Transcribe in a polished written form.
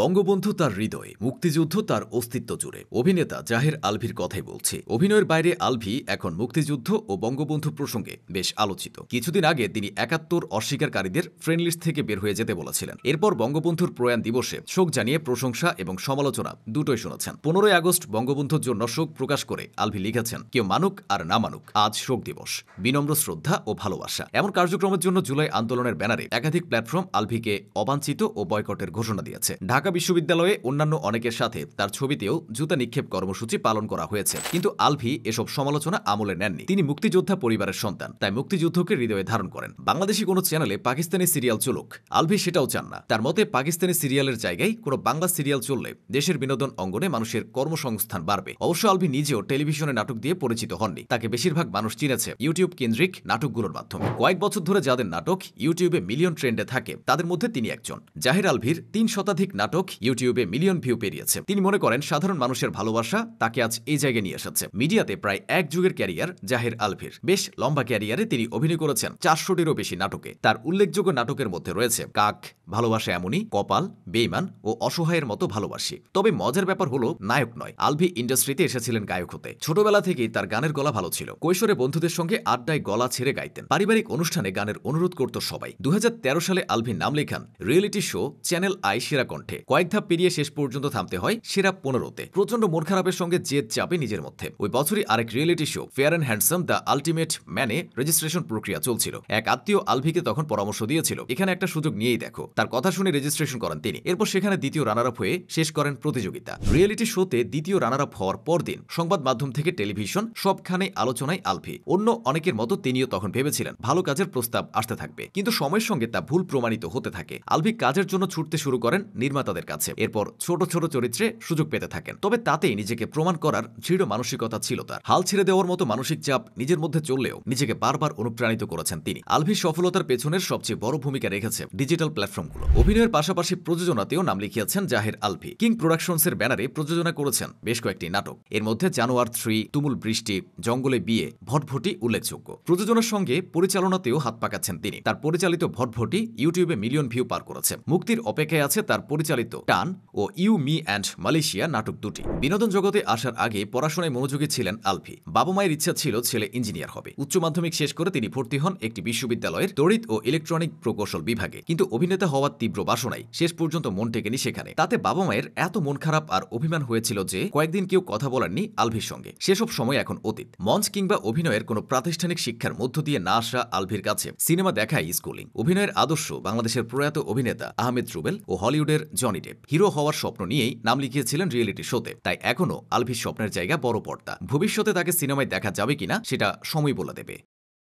বঙ্গবন্ধু তার হৃদয়ে, মুক্তিযুদ্ধ তার অস্তিত্ব জুড়ে। অভিনেতা জাহের আলভীর কথাই বলছি। অভিনয়ের বাইরে আলভী এখন মুক্তিযুদ্ধ ও বঙ্গবন্ধু প্রসঙ্গে বেশ আলোচিত। কিছুদিন আগে তিনি ৭১ অস্বীকারীদের ফ্রেন্ড লিস্ট থেকে বের হয়ে যেতে বলেছিলেন। এরপর বঙ্গবন্ধুর প্রয়াণ দিবসে শোক জানিয়ে প্রশংসা এবং সমালোচনা দুটোই শুনেছেন। ১৫ই আগস্ট বঙ্গবন্ধুর জন্য শোক প্রকাশ করে আলভী লিখেছেন, কেউ মানুক আর না মানুক, আজ শোক দিবস, বিনম্র শ্রদ্ধা ও ভালোবাসা। এমন কার্যক্রমের জন্য জুলাই আন্দোলনের ব্যানারে একাধিক প্ল্যাটফর্ম আলভীকে অবাঞ্ছিত ও বয়কটের ঘোষণা দিয়েছে। ঢাকা বিশ্ববিদ্যালয়ে অন্যান্য অনেকের সাথে তার ছবিতেও জুতা নিক্ষেপ কর্মসূচি পালন করা হয়েছে। কিন্তু আলভী এসব সমালোচনা আমলে নেননি। তিনি মুক্তিযোদ্ধা পরিবারের সন্তান, তাই মুক্তিযুদ্ধকে হৃদয়ে ধারণ করেন। বাংলাদেশি কোনো চ্যানেলে পাকিস্তানি সিরিয়াল চলুক, আলভী সেটাও চান না। তার মতে পাকিস্তানি সিরিয়ালের জায়গায় কোনো বাংলা সিরিয়াল চললে দেশের বিনোদন অঙ্গনে মানুষের কর্মসংস্থান বাড়বে। অবশ্য আলভী নিজেও টেলিভিশনে নাটক দিয়ে পরিচিত হননি। তাকে বেশিরভাগ মানুষ চিনেছে ইউটিউব কেন্দ্রিক নাটকগুলোর মাধ্যমে। কয়েক বছর ধরে যাদের নাটক ইউটিউবে মিলিয়ন ট্রেন্ডে থাকে তাদের মধ্যে তিনি একজন। জাহের আলভীর ৩ শতাধিক নাটক ইউটিউবে মিলিয়ন ভিউ পেরিয়েছে। তিনি মনে করেন সাধারণ মানুষের ভালোবাসা তাকে আজ এই জায়গায় নিয়ে এসেছে। মিডিয়াতে প্রায় এক যুগের ক্যারিয়ার জাহের আলভীর। বেশ লম্বা ক্যারিয়ারে তিনি অভিনয় করেছেন ৪০০টিরও বেশি নাটকে। তার উল্লেখযোগ্য নাটকের মধ্যে রয়েছে কাক, ভালোবাসা এমনই, কপাল, বেইমান ও অসহায়ের মতো ভালোবাসি। তবে মজার ব্যাপার হলো নায়ক নয়, আলভী ইন্ডাস্ট্রিতে এসেছিলেন গায়ক হতে। ছোটবেলা থেকেই তার গানের গলা ভালো ছিল। কৈশোরে বন্ধুদের সঙ্গে আড্ডায় গলা ছেড়ে গাইতেন। পারিবারিক অনুষ্ঠানে গানের অনুরোধ করত সবাই। ২০১৩ সালে আলভী নাম লেখান রিয়েলিটি শো চ্যানেল আই সেরা কণ্ঠে। কয়েক ধাপ পেরিয়ে শেষ পর্যন্ত থামতে হয় সেরা ১৫তে। প্রচন্ড মন খারাপের সঙ্গে জেদ চাপে নিজের মধ্যে। ওই বছরই আরেক reality show fair and handsome the ultimate ম্যানে রেজিস্ট্রেশন প্রক্রিয়া চলছিল। এক আত্মীয় আলভীকে তখন পরামর্শ দিয়েছিল, এখানে একটা সুযোগ নিয়েই দেখো। তার কথা শুনে রেজিস্ট্রেশন করেন তিনি। এরপর সেখানে দ্বিতীয় রানার আপ হয়ে শেষ করেন প্রতিযোগিতা। রিয়েলিটি শোতে দ্বিতীয় রানার আপ হওয়ার পরদিন সংবাদ মাধ্যম থেকে টেলিভিশন সবখানে আলোচনায় আলভী। অন্য অনেকের মতো তিনিও তখন ভেবেছিলেন ভালো কাজের প্রস্তাব আসতে থাকবে, কিন্তু সময়ের সঙ্গে তা ভুল প্রমাণিত হতে থাকে। আলভী কাজের জন্য ছুটতে শুরু করেন নির্মাতাদের কাছে। এরপর ছোট ছোট চরিত্রে সুযোগ পেতে থাকেন। তবে তাতেই নিজেকে প্রমাণ করার দৃঢ় মানসিকতা ছিল তার। হাল ছেড়ে দেওয়ার মতো মানসিক চাপ নিজের মধ্যে চললেও নিজেকে বারবার অনুপ্রাণিত করেছেন তিনি। আলভীর সফলতার পেছনের সবচেয়ে বড় ভূমিকা রেখেছে ডিজিটাল প্ল্যাটফর্মগুলো। অভিনয়ের পাশাপাশি প্রযোজনাতেও নাম লিখিয়েছেন জাহের আলভী। কিং প্রোডাকশনসের ব্যানারে প্রযোজনা করেছেন বেশ কয়েকটি নাটক। এর মধ্যে জানোয়ার 3, তুমুল বৃষ্টি, জঙ্গলে বিয়ে, ভটভটি উল্লেখযোগ্য। প্রযোজনার সঙ্গে পরিচালনাতেও হাত পাকাচ্ছেন তিনি। তার পরিচালিত ভটভটি ইউটিউবে মিলিয়ন ভিউ পার করেছে। মুক্তির অপেক্ষায় আছে তার পরিচালিত টান ও ইউ মি অ্যান্ড মালয়েশিয়া নাটক দুটি। বিনোদন জগতে আসার আগে পড়াশোনায় মনোযোগী ছিলেন আলভী। বাবা মায়ের ইচ্ছা ছিল ছেলে ইঞ্জিনিয়ার হবে। উচ্চ মাধ্যমিক শেষ করে তিনি ভর্তি হন একটি বিশ্ববিদ্যালয়ের তড়িৎ ও ইলেকট্রনিক প্রকৌশল বিভাগে। কিন্তু অভিনেতা হওয়ার তীব্র বাসনায় শেষ পর্যন্ত মন টেকেনি সেখানে। তাতে বাবা মায়ের এত মন খারাপ আর অভিমান হয়েছিল যে কয়েকদিন কেউ কথা বলেননি আলভীর সঙ্গে। সেসব সময় এখন অতীত। মঞ্চ কিংবা অভিনয়ের কোনো প্রাতিষ্ঠানিক শিক্ষার মধ্য দিয়ে না আসা আলভীর কাছে সিনেমা দেখাই স্কুলিং। অভিনয়ের আদর্শ বাংলাদেশের প্রয়াত অভিনেতা আহমেদ রুবেল ও হলিউডের জনি ডেপ। হিরো হওয়ার স্বপ্ন নিয়েই নাম লিখিয়েছিলেন রিয়েলিটি শোতে। তাই এখনো আলভীর স্বপ্নের জায়গা বড় পর্দা। ভবিষ্যতে তাকে সিনেমায় দেখা যাবে কিনা সেটা সময় বলে দেবে।